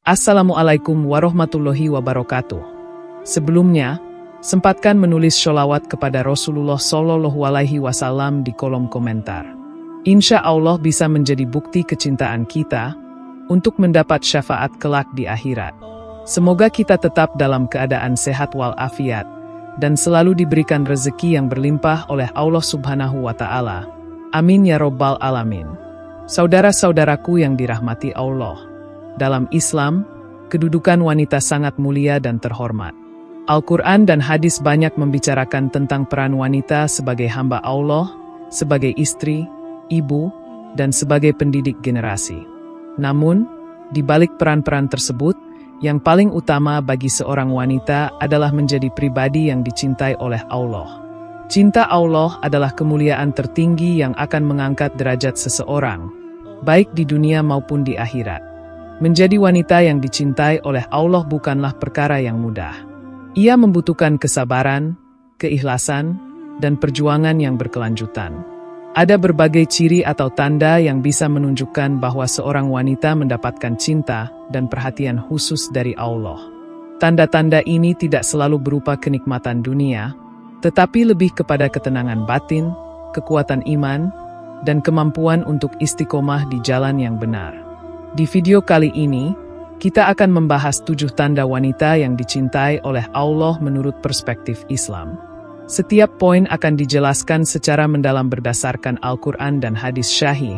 Assalamualaikum warahmatullahi wabarakatuh. Sebelumnya, sempatkan menulis sholawat kepada Rasulullah Shallallahu Alaihi Wasallam di kolom komentar. Insya Allah bisa menjadi bukti kecintaan kita untuk mendapat syafaat kelak di akhirat. Semoga kita tetap dalam keadaan sehat walafiat dan selalu diberikan rezeki yang berlimpah oleh Allah Subhanahu wa Ta'ala. Amin ya Rabbal Alamin. Saudara-saudaraku yang dirahmati Allah, dalam Islam, kedudukan wanita sangat mulia dan terhormat. Al-Quran dan hadis banyak membicarakan tentang peran wanita sebagai hamba Allah, sebagai istri, ibu, dan sebagai pendidik generasi. Namun, di balik peran-peran tersebut, yang paling utama bagi seorang wanita adalah menjadi pribadi yang dicintai oleh Allah. Cinta Allah adalah kemuliaan tertinggi yang akan mengangkat derajat seseorang, baik di dunia maupun di akhirat. Menjadi wanita yang dicintai oleh Allah bukanlah perkara yang mudah. Ia membutuhkan kesabaran, keikhlasan, dan perjuangan yang berkelanjutan. Ada berbagai ciri atau tanda yang bisa menunjukkan bahwa seorang wanita mendapatkan cinta dan perhatian khusus dari Allah. Tanda-tanda ini tidak selalu berupa kenikmatan dunia, tetapi lebih kepada ketenangan batin, kekuatan iman, dan kemampuan untuk istiqomah di jalan yang benar. Di video kali ini, kita akan membahas 7 tanda wanita yang dicintai oleh Allah menurut perspektif Islam. Setiap poin akan dijelaskan secara mendalam berdasarkan Al-Quran dan hadis syahih,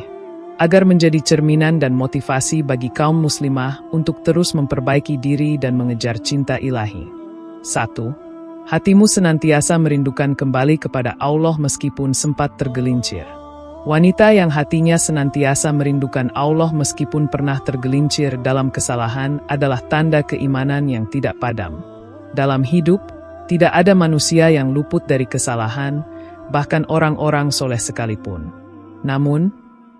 agar menjadi cerminan dan motivasi bagi kaum muslimah untuk terus memperbaiki diri dan mengejar cinta ilahi. 1. Hatimu senantiasa merindukan kembali kepada Allah meskipun sempat tergelincir. Wanita yang hatinya senantiasa merindukan Allah meskipun pernah tergelincir dalam kesalahan adalah tanda keimanan yang tidak padam. Dalam hidup, tidak ada manusia yang luput dari kesalahan, bahkan orang-orang soleh sekalipun. Namun,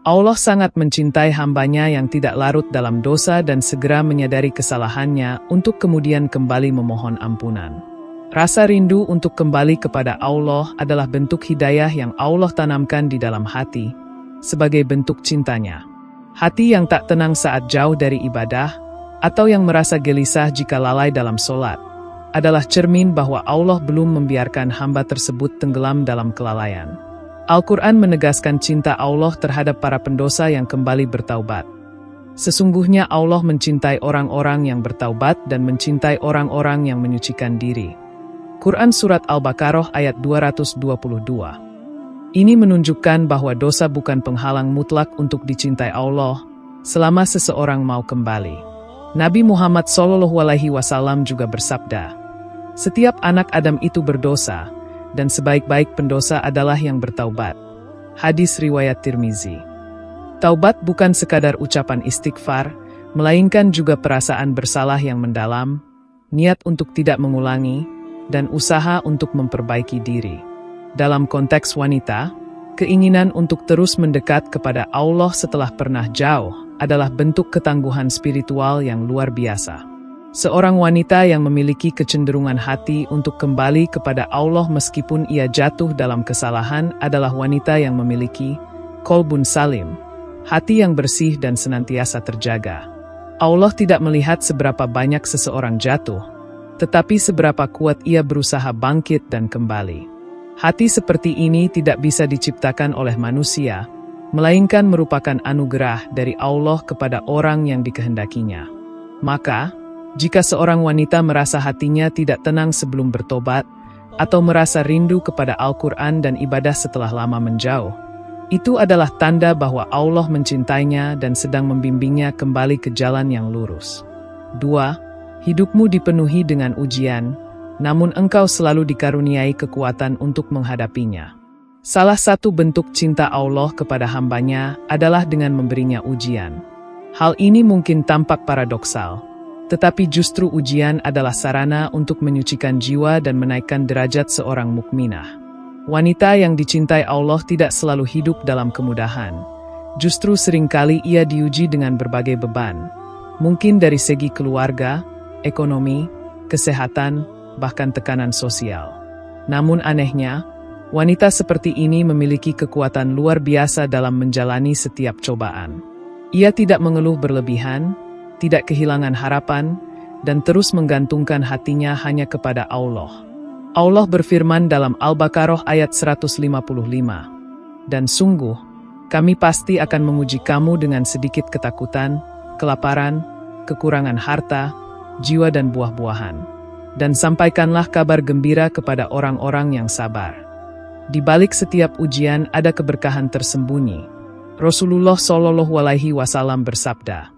Allah sangat mencintai hambanya yang tidak larut dalam dosa dan segera menyadari kesalahannya untuk kemudian kembali memohon ampunan. Rasa rindu untuk kembali kepada Allah adalah bentuk hidayah yang Allah tanamkan di dalam hati, sebagai bentuk cintanya. Hati yang tak tenang saat jauh dari ibadah, atau yang merasa gelisah jika lalai dalam sholat, adalah cermin bahwa Allah belum membiarkan hamba tersebut tenggelam dalam kelalaian. Al-Quran menegaskan cinta Allah terhadap para pendosa yang kembali bertaubat. Sesungguhnya Allah mencintai orang-orang yang bertaubat dan mencintai orang-orang yang menyucikan diri. Quran Surat Al-Baqarah ayat 222. Ini menunjukkan bahwa dosa bukan penghalang mutlak untuk dicintai Allah, selama seseorang mau kembali. Nabi Muhammad SAW juga bersabda, "Setiap anak Adam itu berdosa, dan sebaik-baik pendosa adalah yang bertaubat." Hadis riwayat Tirmizi. Taubat bukan sekadar ucapan istighfar, melainkan juga perasaan bersalah yang mendalam, niat untuk tidak mengulangi, dan usaha untuk memperbaiki diri. Dalam konteks wanita, keinginan untuk terus mendekat kepada Allah setelah pernah jauh adalah bentuk ketangguhan spiritual yang luar biasa. Seorang wanita yang memiliki kecenderungan hati untuk kembali kepada Allah meskipun ia jatuh dalam kesalahan adalah wanita yang memiliki qalbun salim, hati yang bersih dan senantiasa terjaga. Allah tidak melihat seberapa banyak seseorang jatuh, tetapi seberapa kuat ia berusaha bangkit dan kembali. Hati seperti ini tidak bisa diciptakan oleh manusia, melainkan merupakan anugerah dari Allah kepada orang yang dikehendakinya. Maka, jika seorang wanita merasa hatinya tidak tenang sebelum bertobat, atau merasa rindu kepada Al-Quran dan ibadah setelah lama menjauh, itu adalah tanda bahwa Allah mencintainya dan sedang membimbingnya kembali ke jalan yang lurus. 2. Hidupmu dipenuhi dengan ujian, namun engkau selalu dikaruniai kekuatan untuk menghadapinya. Salah satu bentuk cinta Allah kepada hambanya adalah dengan memberinya ujian. Hal ini mungkin tampak paradoksal, tetapi justru ujian adalah sarana untuk menyucikan jiwa dan menaikkan derajat seorang mukminah. Wanita yang dicintai Allah tidak selalu hidup dalam kemudahan. Justru seringkali ia diuji dengan berbagai beban, mungkin dari segi keluarga, ekonomi, kesehatan, bahkan tekanan sosial. Namun anehnya, wanita seperti ini memiliki kekuatan luar biasa dalam menjalani setiap cobaan. Ia tidak mengeluh berlebihan, tidak kehilangan harapan, dan terus menggantungkan hatinya hanya kepada Allah. Allah berfirman dalam Al-Baqarah ayat 155, "Dan sungguh, kami pasti akan menguji kamu dengan sedikit ketakutan, kelaparan, kekurangan harta, jiwa dan buah-buahan. Dan sampaikanlah kabar gembira kepada orang-orang yang sabar." Di balik setiap ujian ada keberkahan tersembunyi. Rasulullah Shallallahu Alaihi Wasallam bersabda,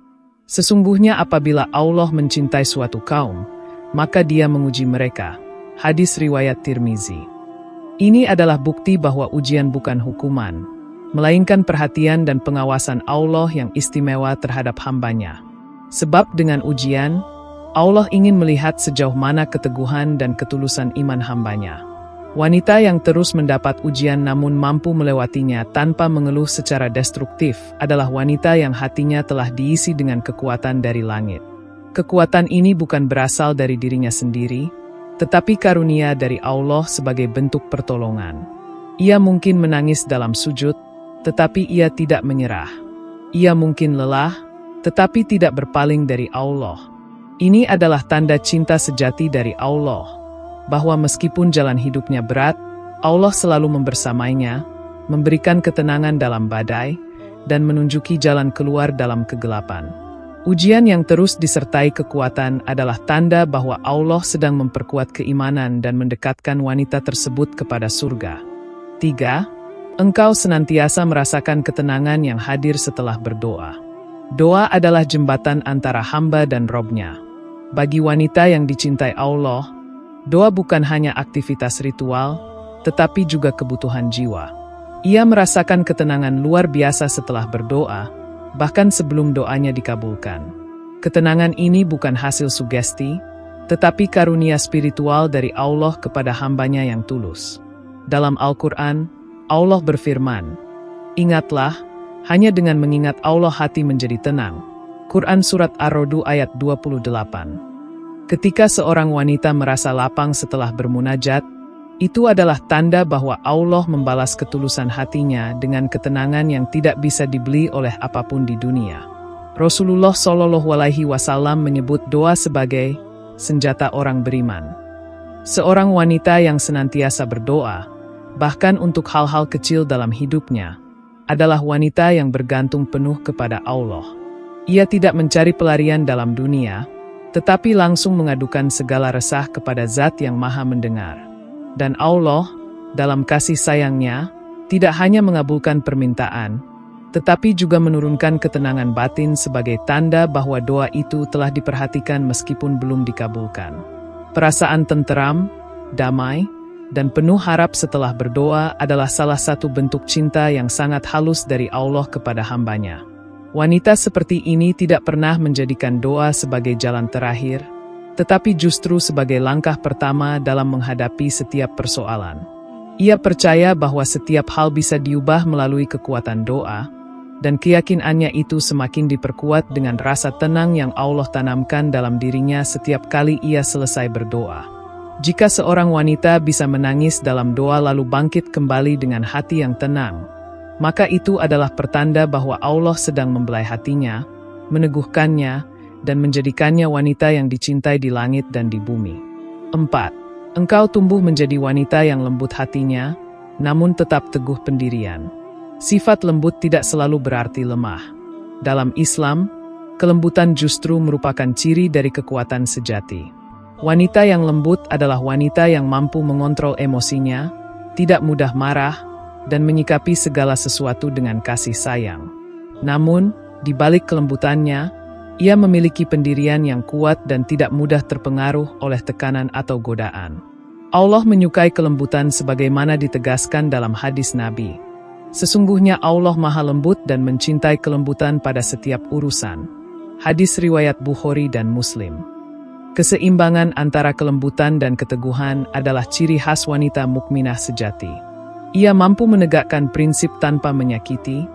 "Sesungguhnya apabila Allah mencintai suatu kaum, maka Dia menguji mereka." Hadis riwayat Tirmizi. Ini adalah bukti bahwa ujian bukan hukuman, melainkan perhatian dan pengawasan Allah yang istimewa terhadap hambanya. Sebab dengan ujian, Allah ingin melihat sejauh mana keteguhan dan ketulusan iman hambanya. Wanita yang terus mendapat ujian namun mampu melewatinya tanpa mengeluh secara destruktif adalah wanita yang hatinya telah diisi dengan kekuatan dari langit. Kekuatan ini bukan berasal dari dirinya sendiri, tetapi karunia dari Allah sebagai bentuk pertolongan. Ia mungkin menangis dalam sujud, tetapi ia tidak menyerah. Ia mungkin lelah, tetapi tidak berpaling dari Allah. Ini adalah tanda cinta sejati dari Allah, bahwa meskipun jalan hidupnya berat, Allah selalu membersamainya, memberikan ketenangan dalam badai, dan menunjuki jalan keluar dalam kegelapan. Ujian yang terus disertai kekuatan adalah tanda bahwa Allah sedang memperkuat keimanan dan mendekatkan wanita tersebut kepada surga. 3. Engkau senantiasa merasakan ketenangan yang hadir setelah berdoa. Doa adalah jembatan antara hamba dan Robnya. Bagi wanita yang dicintai Allah, doa bukan hanya aktivitas ritual, tetapi juga kebutuhan jiwa. Ia merasakan ketenangan luar biasa setelah berdoa, bahkan sebelum doanya dikabulkan. Ketenangan ini bukan hasil sugesti, tetapi karunia spiritual dari Allah kepada hambanya yang tulus. Dalam Al-Quran, Allah berfirman, "Ingatlah, hanya dengan mengingat Allah hati menjadi tenang." Quran Surat Ar-Ra'd ayat 28. Ketika seorang wanita merasa lapang setelah bermunajat, itu adalah tanda bahwa Allah membalas ketulusan hatinya dengan ketenangan yang tidak bisa dibeli oleh apapun di dunia. Rasulullah Shallallahu Alaihi Wasallam menyebut doa sebagai senjata orang beriman. Seorang wanita yang senantiasa berdoa, bahkan untuk hal-hal kecil dalam hidupnya, adalah wanita yang bergantung penuh kepada Allah. Ia tidak mencari pelarian dalam dunia, tetapi langsung mengadukan segala resah kepada Zat yang Maha Mendengar. Dan Allah, dalam kasih sayangnya, tidak hanya mengabulkan permintaan, tetapi juga menurunkan ketenangan batin sebagai tanda bahwa doa itu telah diperhatikan meskipun belum dikabulkan. Perasaan tenteram, damai, dan penuh harap setelah berdoa adalah salah satu bentuk cinta yang sangat halus dari Allah kepada hambanya. Wanita seperti ini tidak pernah menjadikan doa sebagai jalan terakhir, tetapi justru sebagai langkah pertama dalam menghadapi setiap persoalan. Ia percaya bahwa setiap hal bisa diubah melalui kekuatan doa, dan keyakinannya itu semakin diperkuat dengan rasa tenang yang Allah tanamkan dalam dirinya setiap kali ia selesai berdoa. Jika seorang wanita bisa menangis dalam doa lalu bangkit kembali dengan hati yang tenang, maka itu adalah pertanda bahwa Allah sedang membelai hatinya, meneguhkannya, dan menjadikannya wanita yang dicintai di langit dan di bumi. 4. Engkau tumbuh menjadi wanita yang lembut hatinya, namun tetap teguh pendirian. Sifat lembut tidak selalu berarti lemah. Dalam Islam, kelembutan justru merupakan ciri dari kekuatan sejati. Wanita yang lembut adalah wanita yang mampu mengontrol emosinya, tidak mudah marah, dan menyikapi segala sesuatu dengan kasih sayang. Namun, di balik kelembutannya, ia memiliki pendirian yang kuat dan tidak mudah terpengaruh oleh tekanan atau godaan. Allah menyukai kelembutan sebagaimana ditegaskan dalam hadis Nabi. Sesungguhnya Allah Maha Lembut dan mencintai kelembutan pada setiap urusan. Hadis riwayat Bukhari dan Muslim. Keseimbangan antara kelembutan dan keteguhan adalah ciri khas wanita mukminah sejati. Ia mampu menegakkan prinsip tanpa menyakiti,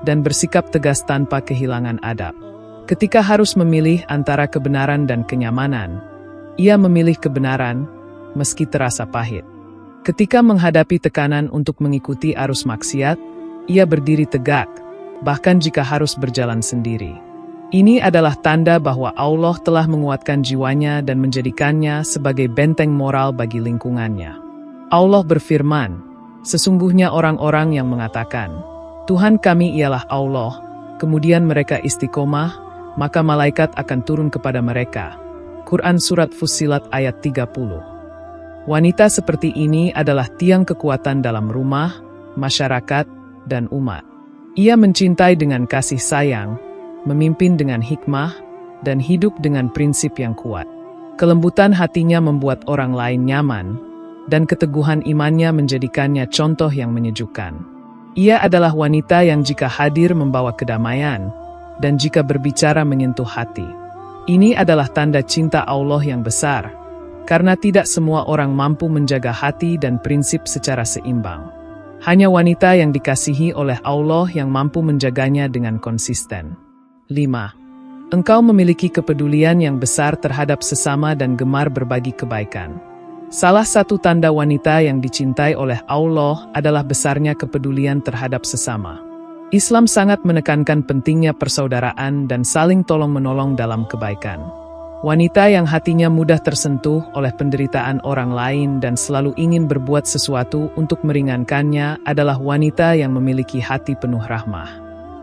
dan bersikap tegas tanpa kehilangan adab. Ketika harus memilih antara kebenaran dan kenyamanan, ia memilih kebenaran, meski terasa pahit. Ketika menghadapi tekanan untuk mengikuti arus maksiat, ia berdiri tegak, bahkan jika harus berjalan sendiri. Ini adalah tanda bahwa Allah telah menguatkan jiwanya dan menjadikannya sebagai benteng moral bagi lingkungannya. Allah berfirman, sesungguhnya orang-orang yang mengatakan, Tuhan kami ialah Allah, kemudian mereka istiqomah, maka malaikat akan turun kepada mereka. Quran Surat Fussilat ayat 30. Wanita seperti ini adalah tiang kekuatan dalam rumah, masyarakat, dan umat. Ia mencintai dengan kasih sayang, memimpin dengan hikmah, dan hidup dengan prinsip yang kuat. Kelembutan hatinya membuat orang lain nyaman, dan keteguhan imannya menjadikannya contoh yang menyejukkan. Ia adalah wanita yang jika hadir membawa kedamaian, dan jika berbicara menyentuh hati. Ini adalah tanda cinta Allah yang besar, karena tidak semua orang mampu menjaga hati dan prinsip secara seimbang. Hanya wanita yang dikasihi oleh Allah yang mampu menjaganya dengan konsisten. 5. Engkau memiliki kepedulian yang besar terhadap sesama dan gemar berbagi kebaikan. Salah satu tanda wanita yang dicintai oleh Allah adalah besarnya kepedulian terhadap sesama. Islam sangat menekankan pentingnya persaudaraan dan saling tolong-menolong dalam kebaikan. Wanita yang hatinya mudah tersentuh oleh penderitaan orang lain dan selalu ingin berbuat sesuatu untuk meringankannya adalah wanita yang memiliki hati penuh rahmah.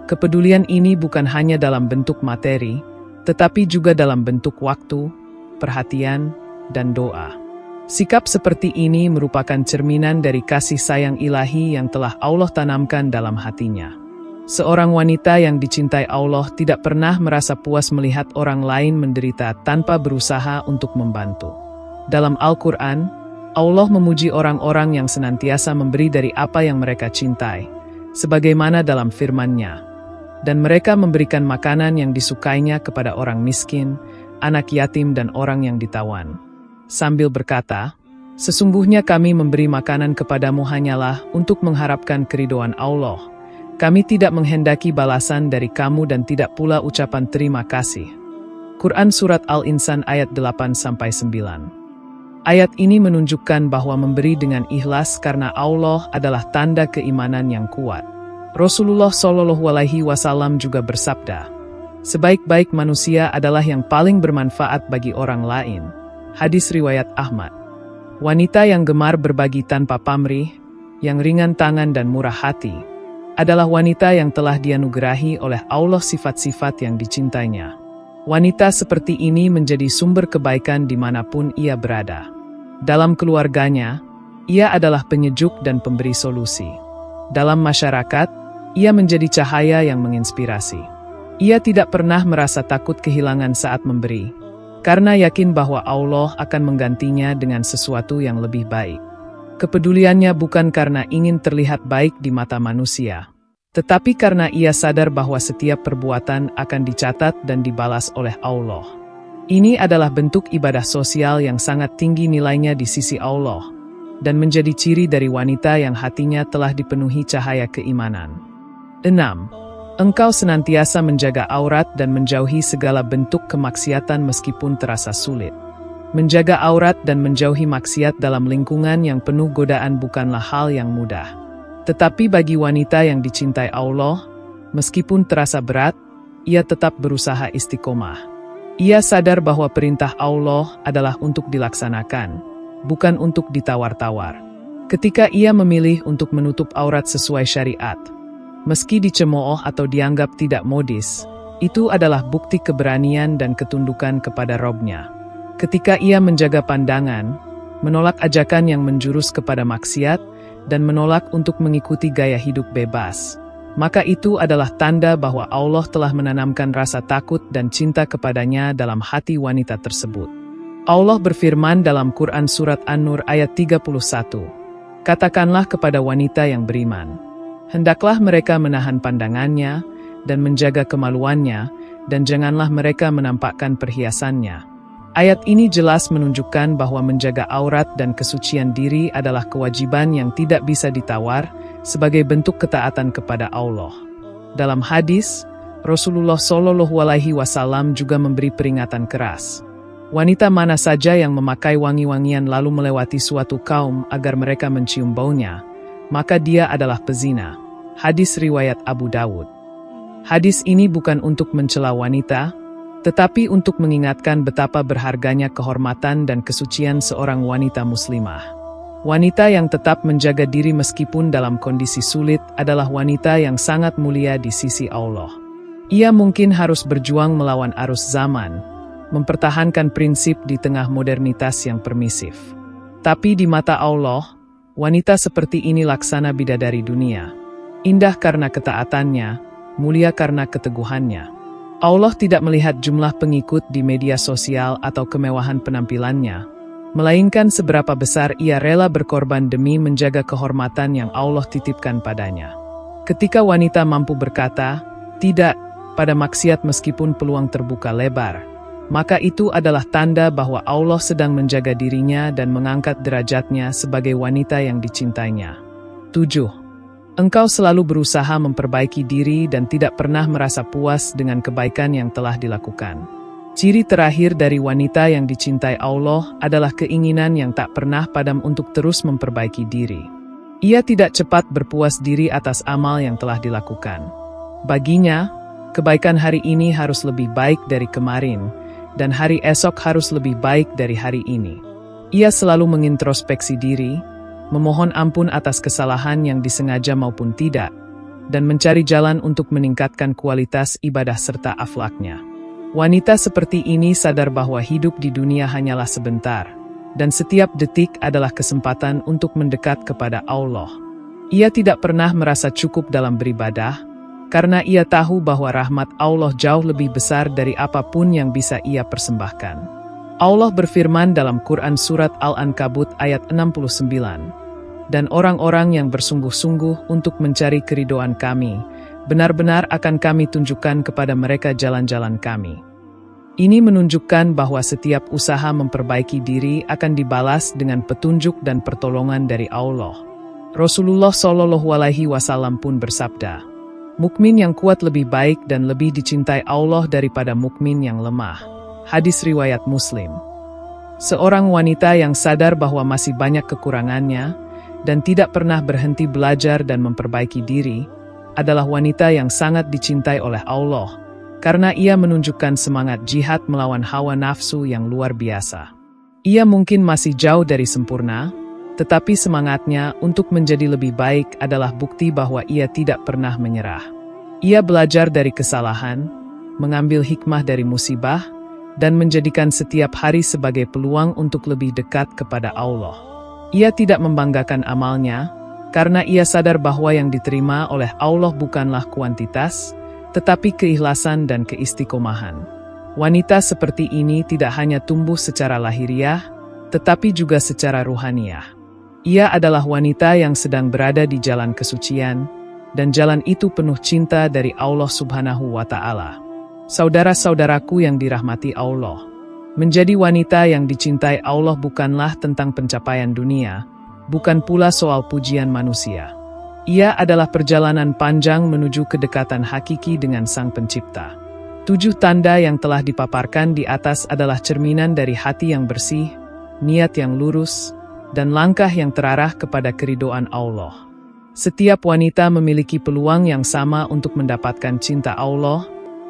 Kepedulian ini bukan hanya dalam bentuk materi, tetapi juga dalam bentuk waktu, perhatian, dan doa. Sikap seperti ini merupakan cerminan dari kasih sayang ilahi yang telah Allah tanamkan dalam hatinya. Seorang wanita yang dicintai Allah tidak pernah merasa puas melihat orang lain menderita tanpa berusaha untuk membantu. Dalam Al-Quran, Allah memuji orang-orang yang senantiasa memberi dari apa yang mereka cintai, sebagaimana dalam firman-Nya. Dan mereka memberikan makanan yang disukainya kepada orang miskin, anak yatim dan orang yang ditawan. Sambil berkata, sesungguhnya kami memberi makanan kepadamu hanyalah untuk mengharapkan keridhaan Allah. Kami tidak menghendaki balasan dari kamu dan tidak pula ucapan terima kasih. Quran Surat Al-Insan ayat 8-9. Ayat ini menunjukkan bahwa memberi dengan ikhlas karena Allah adalah tanda keimanan yang kuat. Rasulullah SAW juga bersabda, sebaik-baik manusia adalah yang paling bermanfaat bagi orang lain. Hadis riwayat Ahmad. Wanita yang gemar berbagi tanpa pamrih, yang ringan tangan dan murah hati, adalah wanita yang telah dianugerahi oleh Allah sifat-sifat yang dicintainya. Wanita seperti ini menjadi sumber kebaikan dimanapun ia berada. Dalam keluarganya, ia adalah penyejuk dan pemberi solusi. Dalam masyarakat, ia menjadi cahaya yang menginspirasi. Ia tidak pernah merasa takut kehilangan saat memberi, karena yakin bahwa Allah akan menggantinya dengan sesuatu yang lebih baik. Kepeduliannya bukan karena ingin terlihat baik di mata manusia, tetapi karena ia sadar bahwa setiap perbuatan akan dicatat dan dibalas oleh Allah. Ini adalah bentuk ibadah sosial yang sangat tinggi nilainya di sisi Allah, dan menjadi ciri dari wanita yang hatinya telah dipenuhi cahaya keimanan. 6. Engkau senantiasa menjaga aurat dan menjauhi segala bentuk kemaksiatan meskipun terasa sulit. Menjaga aurat dan menjauhi maksiat dalam lingkungan yang penuh godaan bukanlah hal yang mudah. Tetapi bagi wanita yang dicintai Allah, meskipun terasa berat, ia tetap berusaha istiqomah. Ia sadar bahwa perintah Allah adalah untuk dilaksanakan, bukan untuk ditawar-tawar. Ketika ia memilih untuk menutup aurat sesuai syariat, meski dicemooh atau dianggap tidak modis, itu adalah bukti keberanian dan ketundukan kepada Robnya. Ketika ia menjaga pandangan, menolak ajakan yang menjurus kepada maksiat, dan menolak untuk mengikuti gaya hidup bebas, maka itu adalah tanda bahwa Allah telah menanamkan rasa takut dan cinta kepadanya dalam hati wanita tersebut. Allah berfirman dalam Quran Surat An-Nur ayat 31, katakanlah kepada wanita yang beriman, hendaklah mereka menahan pandangannya dan menjaga kemaluannya, dan janganlah mereka menampakkan perhiasannya. Ayat ini jelas menunjukkan bahwa menjaga aurat dan kesucian diri adalah kewajiban yang tidak bisa ditawar sebagai bentuk ketaatan kepada Allah. Dalam hadis, Rasulullah SAW juga memberi peringatan keras. Wanita mana saja yang memakai wangi-wangian lalu melewati suatu kaum agar mereka mencium baunya, maka dia adalah pezina. Hadis riwayat Abu Dawud. Hadis ini bukan untuk mencela wanita, tetapi untuk mengingatkan betapa berharganya kehormatan dan kesucian seorang wanita muslimah. Wanita yang tetap menjaga diri meskipun dalam kondisi sulit adalah wanita yang sangat mulia di sisi Allah. Ia mungkin harus berjuang melawan arus zaman, mempertahankan prinsip di tengah modernitas yang permisif. Tapi di mata Allah, wanita seperti ini laksana bidadari dunia. Indah karena ketaatannya, mulia karena keteguhannya. Allah tidak melihat jumlah pengikut di media sosial atau kemewahan penampilannya, melainkan seberapa besar ia rela berkorban demi menjaga kehormatan yang Allah titipkan padanya. Ketika wanita mampu berkata, "Tidak," pada maksiat meskipun peluang terbuka lebar, maka itu adalah tanda bahwa Allah sedang menjaga dirinya dan mengangkat derajatnya sebagai wanita yang dicintainya. 7. Engkau selalu berusaha memperbaiki diri dan tidak pernah merasa puas dengan kebaikan yang telah dilakukan. Ciri terakhir dari wanita yang dicintai Allah adalah keinginan yang tak pernah padam untuk terus memperbaiki diri. Ia tidak cepat berpuas diri atas amal yang telah dilakukan. Baginya, kebaikan hari ini harus lebih baik dari kemarin, dan hari esok harus lebih baik dari hari ini. Ia selalu mengintrospeksi diri, memohon ampun atas kesalahan yang disengaja maupun tidak, dan mencari jalan untuk meningkatkan kualitas ibadah serta akhlaknya. Wanita seperti ini sadar bahwa hidup di dunia hanyalah sebentar, dan setiap detik adalah kesempatan untuk mendekat kepada Allah. Ia tidak pernah merasa cukup dalam beribadah, karena ia tahu bahwa rahmat Allah jauh lebih besar dari apapun yang bisa ia persembahkan. Allah berfirman dalam Quran Surat Al-Ankabut ayat 69, "Dan orang-orang yang bersungguh-sungguh untuk mencari keridhaan kami, benar-benar akan kami tunjukkan kepada mereka jalan-jalan kami." Ini menunjukkan bahwa setiap usaha memperbaiki diri akan dibalas dengan petunjuk dan pertolongan dari Allah. Rasulullah SAW pun bersabda, "Mukmin yang kuat lebih baik dan lebih dicintai Allah daripada mukmin yang lemah." Hadis riwayat Muslim. Seorang wanita yang sadar bahwa masih banyak kekurangannya dan tidak pernah berhenti belajar dan memperbaiki diri, adalah wanita yang sangat dicintai oleh Allah, karena ia menunjukkan semangat jihad melawan hawa nafsu yang luar biasa. Ia mungkin masih jauh dari sempurna, tetapi semangatnya untuk menjadi lebih baik adalah bukti bahwa ia tidak pernah menyerah. Ia belajar dari kesalahan, mengambil hikmah dari musibah, dan menjadikan setiap hari sebagai peluang untuk lebih dekat kepada Allah. Ia tidak membanggakan amalnya, karena ia sadar bahwa yang diterima oleh Allah bukanlah kuantitas, tetapi keikhlasan dan keistiqomahan. Wanita seperti ini tidak hanya tumbuh secara lahiriah, tetapi juga secara ruhaniah. Ia adalah wanita yang sedang berada di jalan kesucian, dan jalan itu penuh cinta dari Allah Subhanahu wa Ta'ala. Saudara-saudaraku yang dirahmati Allah, menjadi wanita yang dicintai Allah bukanlah tentang pencapaian dunia, bukan pula soal pujian manusia. Ia adalah perjalanan panjang menuju kedekatan hakiki dengan Sang Pencipta. 7 tanda yang telah dipaparkan di atas adalah cerminan dari hati yang bersih, niat yang lurus, dan langkah yang terarah kepada keridhaan Allah. Setiap wanita memiliki peluang yang sama untuk mendapatkan cinta Allah,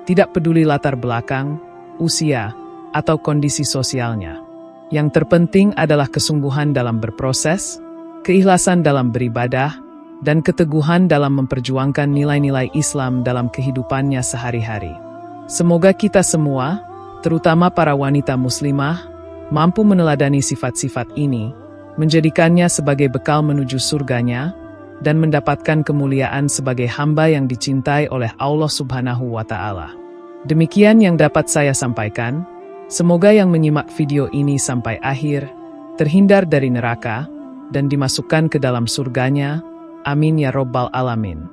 tidak peduli latar belakang, usia, atau kondisi sosialnya. Yang terpenting adalah kesungguhan dalam berproses, keikhlasan dalam beribadah, dan keteguhan dalam memperjuangkan nilai-nilai Islam dalam kehidupannya sehari-hari. Semoga kita semua, terutama para wanita muslimah, mampu meneladani sifat-sifat ini, menjadikannya sebagai bekal menuju surganya, dan mendapatkan kemuliaan sebagai hamba yang dicintai oleh Allah Subhanahu wa Ta'ala. Demikian yang dapat saya sampaikan. Semoga yang menyimak video ini sampai akhir, terhindar dari neraka, dan dimasukkan ke dalam surganya. Amin ya Rabbal Alamin.